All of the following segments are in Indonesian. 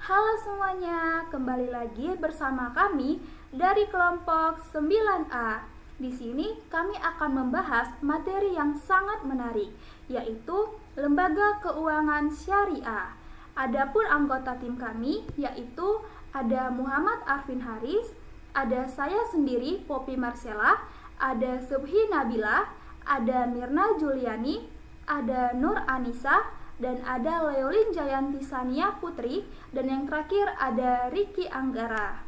Halo semuanya, kembali lagi bersama kami dari kelompok 9A. Di sini kami akan membahas materi yang sangat menarik, yaitu Lembaga Keuangan Syariah. Adapun anggota tim kami yaitu ada Muhammad Arvin Haris, ada saya sendiri Poppy Marcella, ada Subhi Nabila, ada Mirna Juliani, ada Nur Anissa, dan ada Leolin Jayanti Sania Putri, dan yang terakhir ada Ricky Anggara.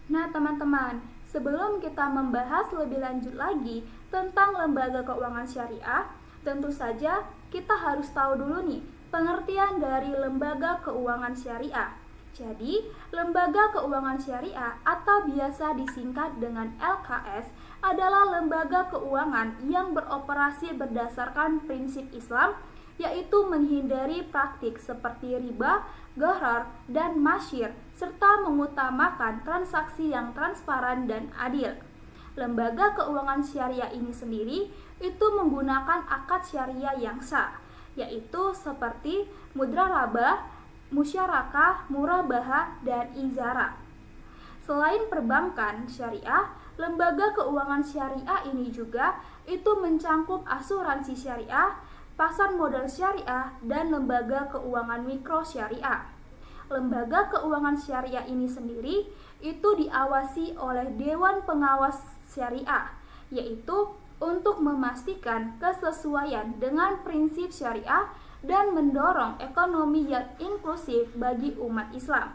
Nah teman-teman, sebelum kita membahas lebih lanjut lagi tentang lembaga keuangan syariah, tentu saja kita harus tahu dulu nih pengertian dari lembaga keuangan syariah. Jadi, lembaga keuangan syariah atau biasa disingkat dengan LKS adalah lembaga keuangan yang beroperasi berdasarkan prinsip Islam, yaitu menghindari praktik seperti riba, gharar, dan masyir, serta mengutamakan transaksi yang transparan dan adil. Lembaga keuangan syariah ini sendiri itu menggunakan akad syariah yang sah, yaitu seperti mudra raba, musyarakah, murabahah, dan izara. Selain perbankan syariah, lembaga keuangan syariah ini juga itu mencangkup asuransi syariah, pasar modal syariah, dan lembaga keuangan mikro syariah. Lembaga keuangan syariah ini sendiri itu diawasi oleh Dewan Pengawas Syariah, yaitu untuk memastikan kesesuaian dengan prinsip syariah dan mendorong ekonomi yang inklusif bagi umat Islam.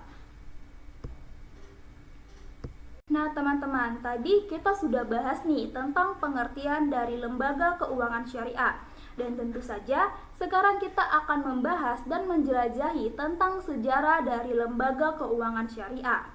Nah teman-teman, tadi kita sudah bahas nih tentang pengertian dari lembaga keuangan syariah. Dan tentu saja sekarang kita akan membahas dan menjelajahi tentang sejarah dari lembaga keuangan syariah.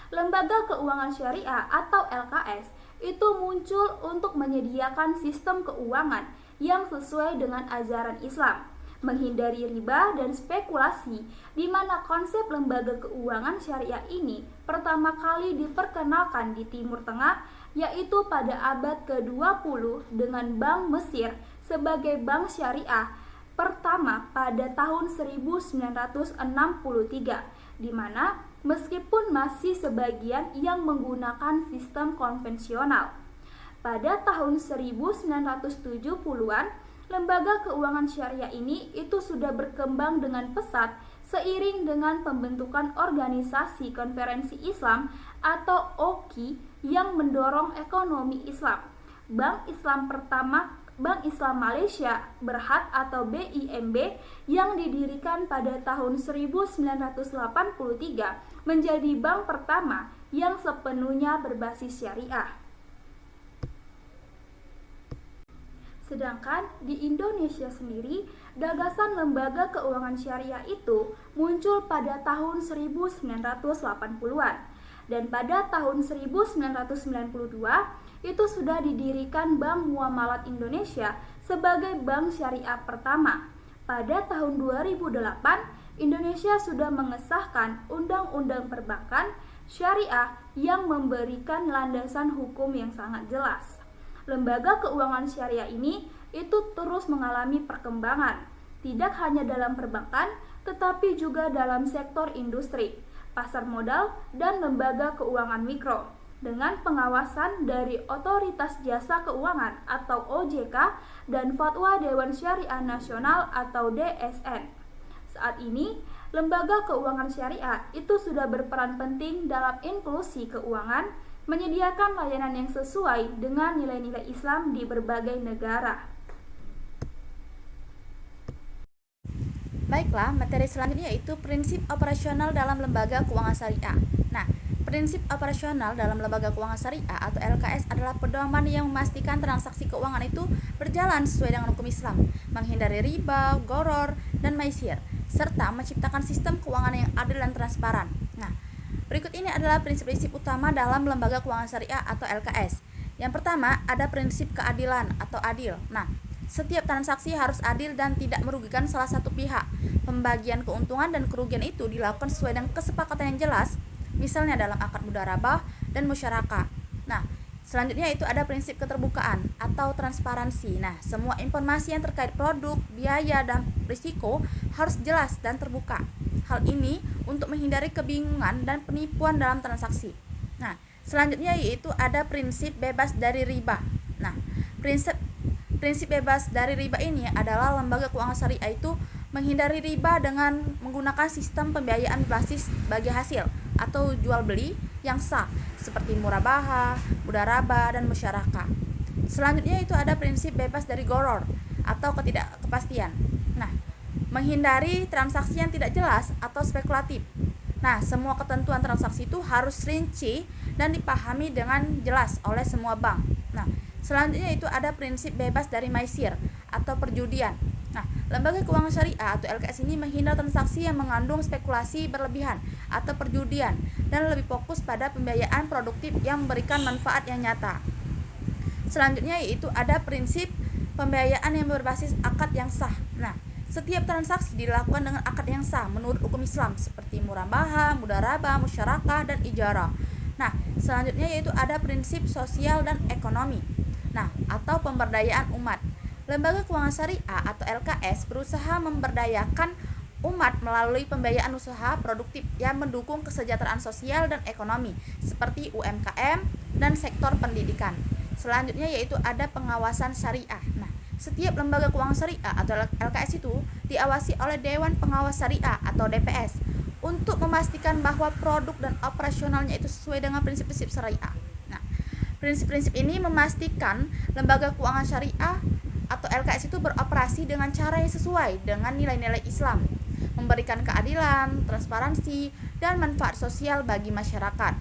Lembaga keuangan syariah atau LKS itu muncul untuk menyediakan sistem keuangan yang sesuai dengan ajaran Islam, menghindari riba dan spekulasi, di mana konsep lembaga keuangan syariah ini pertama kali diperkenalkan di Timur Tengah, yaitu pada abad ke-20 dengan Bank Mesir sebagai bank syariah pertama pada tahun 1963, di mana meskipun masih sebagian yang menggunakan sistem konvensional. Pada tahun 1970-an, lembaga keuangan syariah ini itu sudah berkembang dengan pesat seiring dengan pembentukan organisasi konferensi Islam atau OKI yang mendorong ekonomi Islam. Bank Islam pertama, Bank Islam Malaysia Berhad atau BIMB yang didirikan pada tahun 1983 menjadi bank pertama yang sepenuhnya berbasis syariah. Sedangkan di Indonesia sendiri, gagasan lembaga keuangan syariah itu muncul pada tahun 1980-an. Dan pada tahun 1992, itu sudah didirikan Bank Muamalat Indonesia sebagai bank syariah pertama. Pada tahun 2008, Indonesia sudah mengesahkan Undang-Undang Perbankan Syariah yang memberikan landasan hukum yang sangat jelas. Lembaga keuangan syariah ini itu terus mengalami perkembangan, tidak hanya dalam perbankan, tetapi juga dalam sektor industri, pasar modal, dan lembaga keuangan mikro, dengan pengawasan dari Otoritas Jasa Keuangan atau OJK dan Fatwa Dewan Syariah Nasional atau DSN. Saat ini, lembaga keuangan syariah itu sudah berperan penting dalam inklusi keuangan, menyediakan layanan yang sesuai dengan nilai-nilai Islam di berbagai negara. Baiklah, materi selanjutnya yaitu prinsip operasional dalam lembaga keuangan syariah. Nah, prinsip operasional dalam lembaga keuangan syariah atau LKS adalah pedoman yang memastikan transaksi keuangan itu berjalan sesuai dengan hukum Islam, menghindari riba, gharar, dan maisir, serta menciptakan sistem keuangan yang adil dan transparan. Nah, berikut ini adalah prinsip-prinsip utama dalam lembaga keuangan syariah atau LKS. Yang pertama, ada prinsip keadilan atau adil. Nah, setiap transaksi harus adil dan tidak merugikan salah satu pihak. Pembagian keuntungan dan kerugian itu dilakukan sesuai dengan kesepakatan yang jelas, misalnya dalam akad mudharabah dan musyarakah. Nah, selanjutnya itu ada prinsip keterbukaan atau transparansi. Nah, semua informasi yang terkait produk, biaya, dan risiko harus jelas dan terbuka. Hal ini untuk menghindari kebingungan dan penipuan dalam transaksi. Nah, selanjutnya yaitu ada prinsip bebas dari riba. Nah, prinsip bebas dari riba ini adalah lembaga keuangan syariah itu menghindari riba dengan menggunakan sistem pembiayaan berbasis bagi hasil atau jual beli yang sah seperti murabaha, mudharabah, dan musyarakah. Selanjutnya itu ada prinsip bebas dari gharar atau ketidakpastian. Nah, menghindari transaksi yang tidak jelas atau spekulatif. Nah, semua ketentuan transaksi itu harus rinci dan dipahami dengan jelas oleh semua bank. Nah, selanjutnya itu ada prinsip bebas dari maisir atau perjudian. Nah, lembaga keuangan syariah atau LKS ini menghindar transaksi yang mengandung spekulasi berlebihan atau perjudian dan lebih fokus pada pembiayaan produktif yang memberikan manfaat yang nyata. Selanjutnya yaitu ada prinsip pembiayaan yang berbasis akad yang sah. Nah, setiap transaksi dilakukan dengan akad yang sah menurut hukum Islam seperti murabaha, mudharabah, musyarakah, dan ijarah. Nah, selanjutnya yaitu ada prinsip sosial dan ekonomi. Nah, atau pemberdayaan umat. Lembaga keuangan syariah atau LKS berusaha memberdayakan umat melalui pembiayaan usaha produktif yang mendukung kesejahteraan sosial dan ekonomi seperti UMKM dan sektor pendidikan. Selanjutnya yaitu ada pengawasan syariah. Nah, setiap lembaga keuangan syariah atau LKS itu diawasi oleh Dewan Pengawas Syariah atau DPS untuk memastikan bahwa produk dan operasionalnya itu sesuai dengan prinsip-prinsip syariah. Nah, prinsip-prinsip ini memastikan lembaga keuangan syariah atau LKS itu beroperasi dengan cara yang sesuai dengan nilai-nilai Islam, memberikan keadilan, transparansi, dan manfaat sosial bagi masyarakat.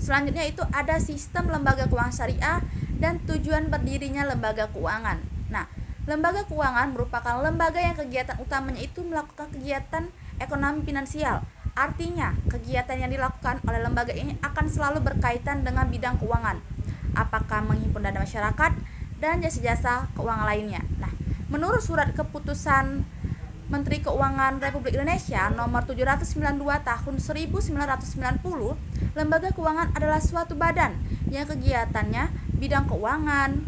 Selanjutnya itu ada sistem lembaga keuangan syariah dan tujuan berdirinya lembaga keuangan. Nah, lembaga keuangan merupakan lembaga yang kegiatan utamanya itu melakukan kegiatan ekonomi finansial. Artinya, kegiatan yang dilakukan oleh lembaga ini akan selalu berkaitan dengan bidang keuangan, apakah menghimpun dana masyarakat dan jasa-jasa keuangan lainnya. Nah, menurut surat keputusan Menteri Keuangan Republik Indonesia nomor 792 tahun 1990, lembaga keuangan adalah suatu badan yang kegiatannya bidang keuangan,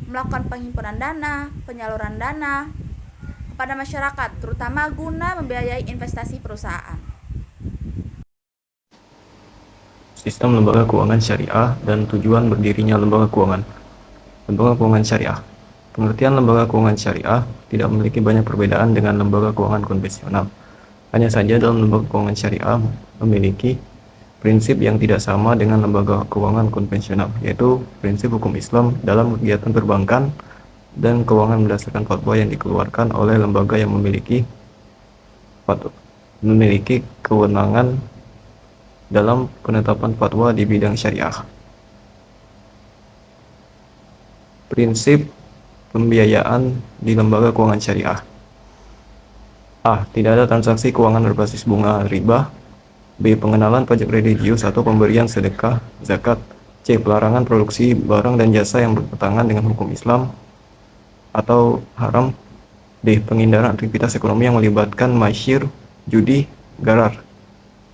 melakukan penghimpunan dana, penyaluran dana kepada masyarakat, terutama guna membiayai investasi perusahaan. Sistem lembaga keuangan syariah dan tujuan berdirinya lembaga keuangan. Lembaga keuangan syariah. Pengertian lembaga keuangan syariah tidak memiliki banyak perbedaan dengan lembaga keuangan konvensional. Hanya saja dalam lembaga keuangan syariah memiliki prinsip yang tidak sama dengan lembaga keuangan konvensional, yaitu prinsip hukum Islam dalam kegiatan perbankan dan keuangan berdasarkan fatwa yang dikeluarkan oleh lembaga yang memiliki kewenangan dalam penetapan fatwa di bidang syariah. Prinsip pembiayaan di lembaga keuangan syariah. A. Tidak ada transaksi keuangan berbasis bunga riba. B. Pengenalan pajak religius atau pemberian sedekah, zakat. C. Pelarangan produksi barang dan jasa yang bertentangan dengan hukum Islam atau haram. D. Penghindaran aktivitas ekonomi yang melibatkan masyir, judi, gharar,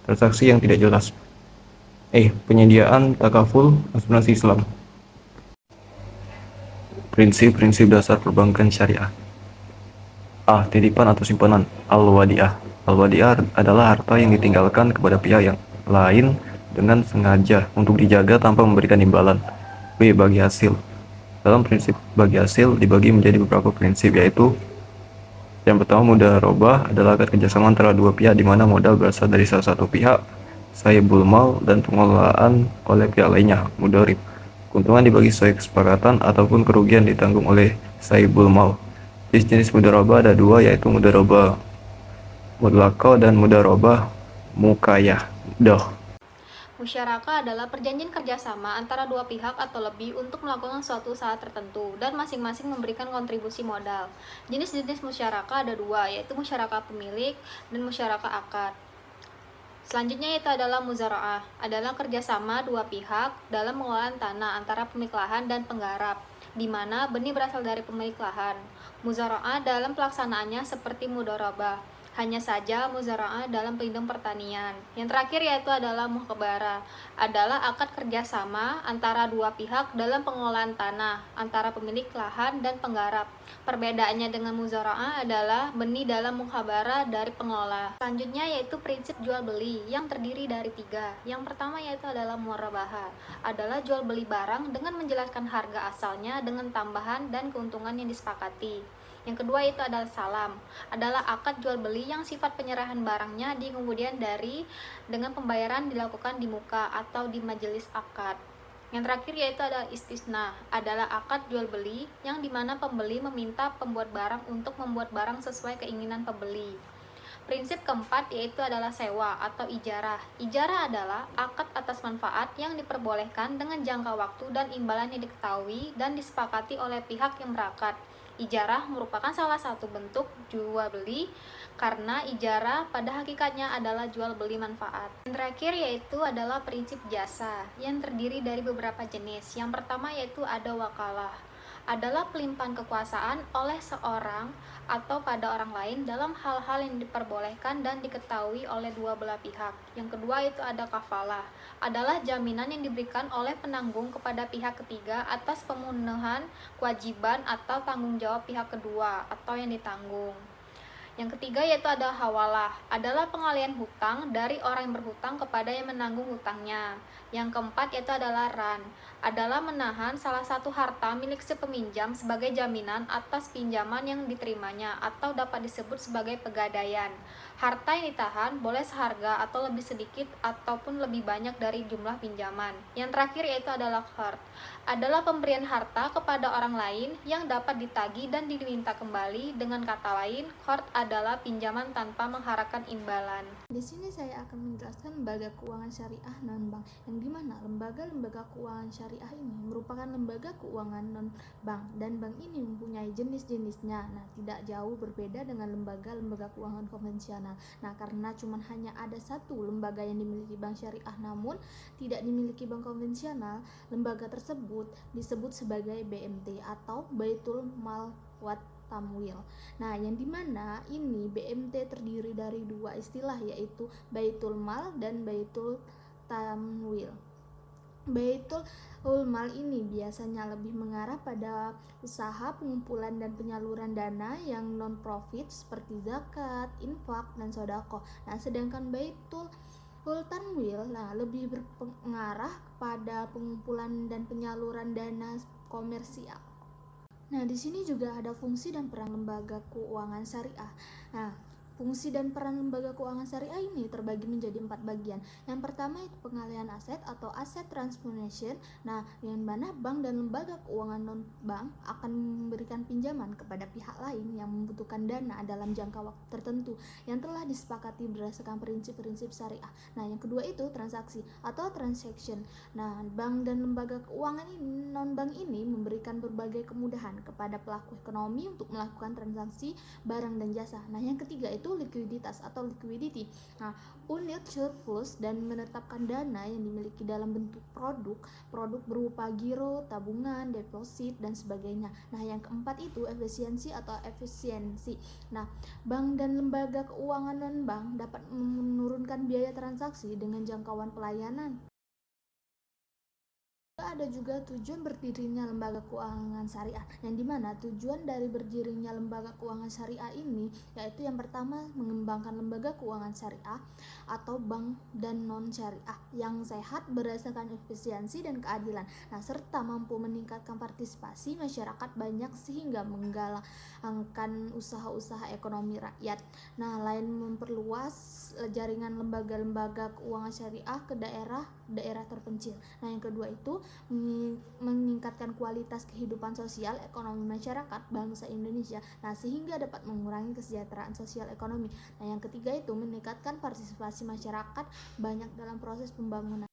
transaksi yang tidak jelas. E. Penyediaan takaful asuransi Islam. Prinsip-prinsip dasar perbankan syariah. A. Titipan atau simpanan. Al-wadi'ah. Al-wadi'ah adalah harta yang ditinggalkan kepada pihak yang lain dengan sengaja untuk dijaga tanpa memberikan imbalan. B. Bagi hasil. Dalam prinsip bagi hasil dibagi menjadi beberapa prinsip, yaitu yang pertama, mudharabah adalah akad kerjasama antara dua pihak di mana modal berasal dari salah satu pihak, sahibul mal, dan pengelolaan oleh pihak lainnya, mudharib. Keuntungan dibagi sesuai kesepakatan ataupun kerugian ditanggung oleh sahibul mal. Jenis mudharabah ada dua, yaitu mudharabah mutlaqah dan mudharabah muqayyah. Musyarakah adalah perjanjian kerjasama antara dua pihak atau lebih untuk melakukan suatu usaha tertentu dan masing-masing memberikan kontribusi modal. Jenis-jenis musyarakah ada dua, yaitu musyarakah pemilik dan musyarakah akad. Selanjutnya itu adalah muzara'ah, adalah kerjasama dua pihak dalam pengelolaan tanah antara pemilik lahan dan penggarap, di mana benih berasal dari pemilik lahan. Muzara'ah dalam pelaksanaannya seperti mudharabah, Hanya saja muzara'ah dalam bidang pertanian. Yang terakhir yaitu adalah muhkabarah, adalah akad kerjasama antara dua pihak dalam pengelolaan tanah, antara pemilik lahan dan penggarap. Perbedaannya dengan muzara'ah adalah benih dalam muhkabarah dari pengelola. Selanjutnya yaitu prinsip jual beli yang terdiri dari 3. Yang pertama yaitu adalah murabahah, adalah jual beli barang dengan menjelaskan harga asalnya dengan tambahan dan keuntungan yang disepakati. Yang kedua itu adalah salam, adalah akad jual beli yang sifat penyerahan barangnya di kemudian dari dengan pembayaran dilakukan di muka atau di majelis akad. Yang terakhir yaitu adalah istisna, adalah akad jual beli yang dimana pembeli meminta pembuat barang untuk membuat barang sesuai keinginan pembeli. Prinsip keempat yaitu adalah sewa atau ijarah. Ijarah adalah akad atas manfaat yang diperbolehkan dengan jangka waktu dan imbalan yang diketahui dan disepakati oleh pihak yang berakad. Ijarah merupakan salah satu bentuk jual beli karena ijarah pada hakikatnya adalah jual beli manfaat. Yang terakhir yaitu adalah prinsip jasa yang terdiri dari beberapa jenis. Yang pertama yaitu ada wakalah, adalah pelimpahan kekuasaan oleh seorang atau pada orang lain dalam hal-hal yang diperbolehkan dan diketahui oleh dua belah pihak. Yang kedua itu ada kafalah, adalah jaminan yang diberikan oleh penanggung kepada pihak ketiga atas pemenuhan kewajiban atau tanggung jawab pihak kedua atau yang ditanggung. Yang ketiga yaitu ada hawalah, adalah pengalihan hutang dari orang yang berhutang kepada yang menanggung hutangnya. Yang keempat yaitu adalah ran, adalah menahan salah satu harta milik si peminjam sebagai jaminan atas pinjaman yang diterimanya atau dapat disebut sebagai pegadaian. Harta yang ditahan boleh seharga atau lebih sedikit ataupun lebih banyak dari jumlah pinjaman. Yang terakhir yaitu adalah qard, adalah pemberian harta kepada orang lain yang dapat ditagih dan diminta kembali. Dengan kata lain, qard adalah pinjaman tanpa mengharapkan imbalan. Di sini saya akan menjelaskan lembaga keuangan syariah non-bank, yang dimana lembaga-lembaga keuangan syariah ini merupakan lembaga keuangan non-bank dan bank ini mempunyai jenis-jenisnya. Nah, tidak jauh berbeda dengan lembaga-lembaga keuangan konvensional. Nah, karena cuma hanya ada satu lembaga yang dimiliki bank syariah namun tidak dimiliki bank konvensional, lembaga tersebut disebut sebagai BMT atau Baitul Mal wat Tamwil. Nah, yang dimana ini BMT terdiri dari dua istilah yaitu Baitul Mal dan Baitul Tamwil. Baitul Mal ini biasanya lebih mengarah pada usaha pengumpulan dan penyaluran dana yang non-profit seperti zakat, infak, dan sodako. Nah, sedangkan Baitul Tamwil lebih berpengarah kepada pengumpulan dan penyaluran dana komersial. Nah, di sini juga ada fungsi dan peran lembaga keuangan syariah. Nah, fungsi dan peran lembaga keuangan syariah ini terbagi menjadi 4 bagian. Yang pertama itu pengalihan aset atau asset transformation. Nah, yang mana bank dan lembaga keuangan non-bank akan memberikan pinjaman kepada pihak lain yang membutuhkan dana dalam jangka waktu tertentu yang telah disepakati berdasarkan prinsip-prinsip syariah. Nah, yang kedua itu transaksi atau transaction. Nah, bank dan lembaga keuangan ini, non-bank ini memberikan berbagai kemudahan kepada pelaku ekonomi untuk melakukan transaksi barang dan jasa. Nah, yang ketiga itu likuiditas atau liquidity. Nah, unit surplus dan menetapkan dana yang dimiliki dalam bentuk produk berupa giro, tabungan, deposit, dan sebagainya. Nah, yang keempat itu efisiensi atau efisiensi. Nah, bank dan lembaga keuangan non-bank dapat menurunkan biaya transaksi dengan jangkauan pelayanan. Ada juga tujuan berdirinya lembaga keuangan syariah, yang dimana tujuan dari berdirinya lembaga keuangan syariah ini yaitu yang pertama mengembangkan lembaga keuangan syariah atau bank dan non syariah yang sehat berdasarkan efisiensi dan keadilan. Nah, serta mampu meningkatkan partisipasi masyarakat banyak sehingga menggalakkan usaha-usaha ekonomi rakyat. Nah, lain memperluas jaringan lembaga-lembaga keuangan syariah ke daerah terpencil. Nah, yang kedua itu meningkatkan kualitas kehidupan sosial ekonomi masyarakat bangsa Indonesia. Nah, sehingga dapat mengurangi kesejahteraan sosial ekonomi. Nah, yang ketiga itu meningkatkan partisipasi masyarakat banyak dalam proses pembangunan.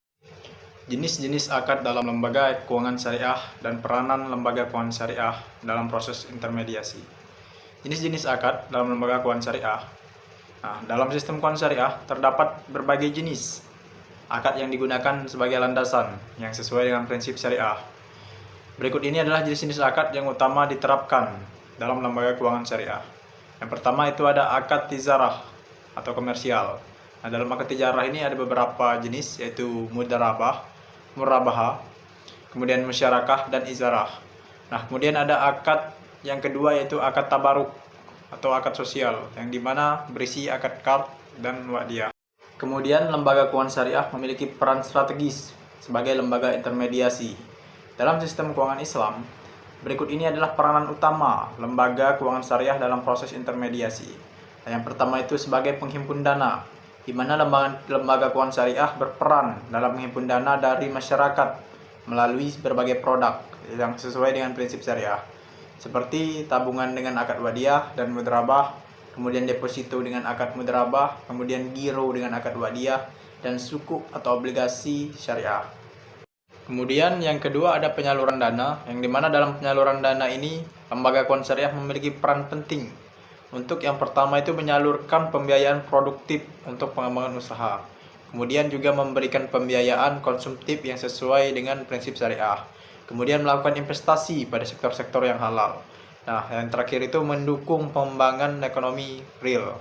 Jenis-jenis akad dalam lembaga keuangan syariah dan peranan lembaga keuangan syariah dalam proses intermediasi. Jenis-jenis akad dalam lembaga keuangan syariah. Nah, dalam sistem keuangan syariah terdapat berbagai jenis akad yang digunakan sebagai landasan yang sesuai dengan prinsip syariah. Berikut ini adalah jenis-jenis akad yang utama diterapkan dalam lembaga keuangan syariah. Yang pertama itu ada akad tijarah atau komersial. Nah, dalam akad tijarah ini ada beberapa jenis, yaitu mudarabah, murabaha, kemudian musyarakah dan izarah. Nah, kemudian ada akad yang kedua, yaitu akad tabaruk atau akad sosial, yang dimana berisi akad qard dan wa'diyah. Kemudian lembaga keuangan syariah memiliki peran strategis sebagai lembaga intermediasi. Dalam sistem keuangan Islam, berikut ini adalah peranan utama lembaga keuangan syariah dalam proses intermediasi. Nah, yang pertama itu sebagai penghimpun dana, di mana lembaga keuangan syariah berperan dalam menghimpun dana dari masyarakat melalui berbagai produk yang sesuai dengan prinsip syariah, seperti tabungan dengan akad wadiyah dan mudrabah, kemudian deposito dengan akad mudrabah, kemudian giro dengan akad wadiyah, dan sukuk atau obligasi syariah. Kemudian yang kedua ada penyaluran dana, yang dimana dalam penyaluran dana ini lembaga keuangan syariah memiliki peran penting. Untuk yang pertama itu menyalurkan pembiayaan produktif untuk pengembangan usaha. Kemudian juga memberikan pembiayaan konsumtif yang sesuai dengan prinsip syariah. Kemudian melakukan investasi pada sektor-sektor yang halal. Nah, yang terakhir itu mendukung pengembangan ekonomi real.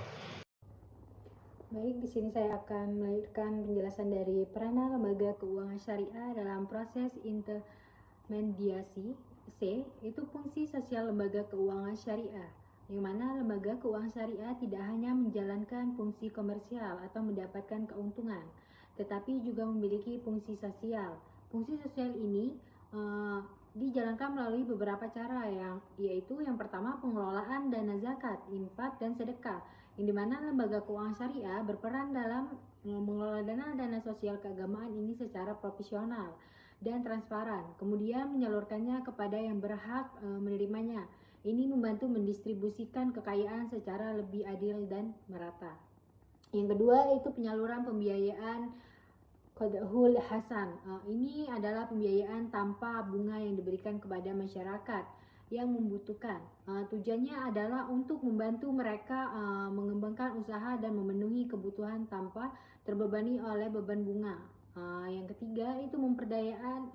Baik, di sini saya akan melanjutkan penjelasan dari peranan lembaga keuangan syariah dalam proses intermediasi. C, itu fungsi sosial lembaga keuangan syariah, yang mana lembaga keuangan syariah tidak hanya menjalankan fungsi komersial atau mendapatkan keuntungan, tetapi juga memiliki fungsi sosial. Fungsi sosial ini dijalankan melalui beberapa cara, yaitu yang pertama pengelolaan dana zakat, infak, dan sedekah, yang dimana lembaga keuangan syariah berperan dalam mengelola dana sosial keagamaan ini secara profesional dan transparan, kemudian menyalurkannya kepada yang berhak menerimanya. Ini membantu mendistribusikan kekayaan secara lebih adil dan merata. Yang kedua itu penyaluran pembiayaan Qadhul Hasan. Ini adalah pembiayaan tanpa bunga yang diberikan kepada masyarakat yang membutuhkan. Tujuannya adalah untuk membantu mereka mengembangkan usaha dan memenuhi kebutuhan tanpa terbebani oleh beban bunga. Yang ketiga itu memperdayaan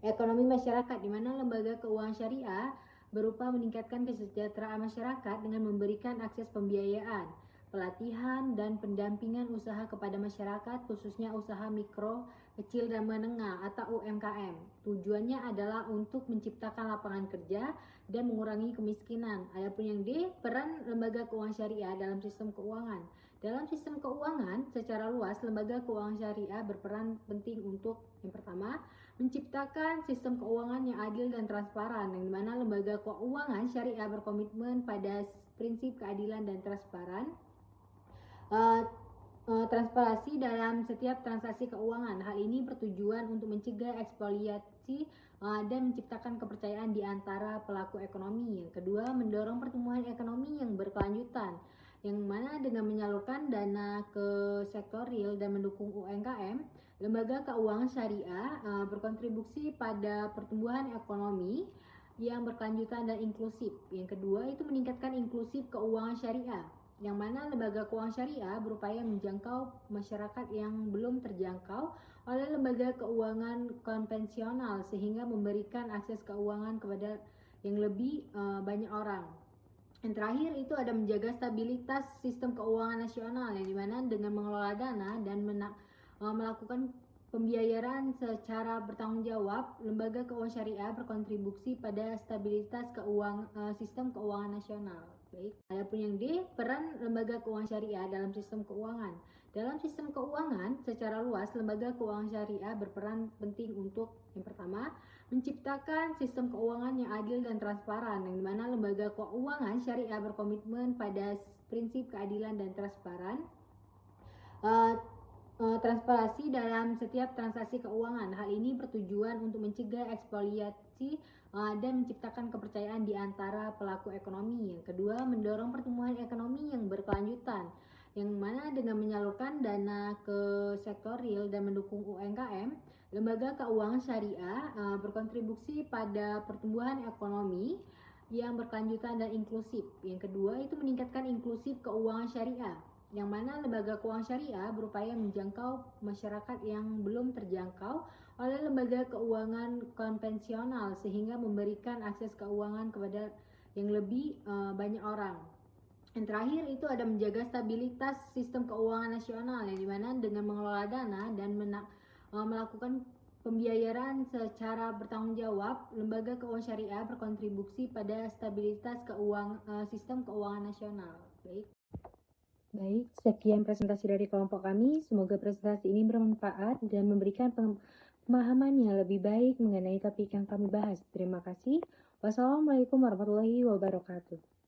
ekonomi masyarakat, di mana lembaga keuangan syariah berupa meningkatkan kesejahteraan masyarakat dengan memberikan akses pembiayaan, pelatihan, dan pendampingan usaha kepada masyarakat, khususnya usaha mikro, kecil, dan menengah atau UMKM. Tujuannya adalah untuk menciptakan lapangan kerja dan mengurangi kemiskinan. Adapun yang D, peran lembaga keuangan syariah dalam sistem keuangan. Dalam sistem keuangan secara luas, lembaga keuangan syariah berperan penting untuk yang pertama, menciptakan sistem keuangan yang adil dan transparan, yang dimana lembaga keuangan syariah berkomitmen pada prinsip keadilan dan transparansi dalam setiap transaksi keuangan. Hal ini bertujuan untuk mencegah ekspoliasi dan menciptakan kepercayaan di antara pelaku ekonomi. Yang kedua, mendorong pertumbuhan ekonomi yang berkelanjutan, yang mana dengan menyalurkan dana ke sektor real dan mendukung UMKM, lembaga keuangan syariah berkontribusi pada pertumbuhan ekonomi yang berkelanjutan dan inklusif. Yang kedua itu meningkatkan inklusif keuangan syariah, yang mana lembaga keuangan syariah berupaya menjangkau masyarakat yang belum terjangkau oleh lembaga keuangan konvensional, sehingga memberikan akses keuangan kepada yang lebih banyak orang. Yang terakhir itu ada menjaga stabilitas sistem keuangan nasional, yang dimana dengan mengelola dana dan melakukan pembiayaan secara bertanggung jawab, lembaga keuangan syariah berkontribusi pada stabilitas sistem keuangan nasional. Baik. Adapun yang D, peran lembaga keuangan syariah dalam sistem keuangan. Dalam sistem keuangan secara luas, lembaga keuangan syariah berperan penting untuk yang pertama, menciptakan sistem keuangan yang adil dan transparan, yang dimana lembaga keuangan syariah berkomitmen pada prinsip keadilan dan transparansi dalam setiap transaksi keuangan. Hal ini bertujuan untuk mencegah ekspoliasi dan menciptakan kepercayaan di antara pelaku ekonomi. Yang kedua, mendorong pertumbuhan ekonomi yang berkelanjutan, yang mana dengan menyalurkan dana ke sektor real dan mendukung UMKM, lembaga keuangan syariah berkontribusi pada pertumbuhan ekonomi yang berkelanjutan dan inklusif. Yang kedua itu meningkatkan inklusif keuangan syariah, yang mana lembaga keuangan syariah berupaya menjangkau masyarakat yang belum terjangkau oleh lembaga keuangan konvensional, sehingga memberikan akses keuangan kepada yang lebih banyak orang. Yang terakhir itu ada menjaga stabilitas sistem keuangan nasional, yang dimana dengan mengelola dana dan melakukan pembiayaan secara bertanggung jawab, lembaga keuangan syariah berkontribusi pada stabilitas sistem keuangan nasional. Baik, sekian presentasi dari kelompok kami. Semoga presentasi ini bermanfaat dan memberikan pemahaman yang lebih baik mengenai topik yang kami bahas. Terima kasih. Wassalamualaikum warahmatullahi wabarakatuh.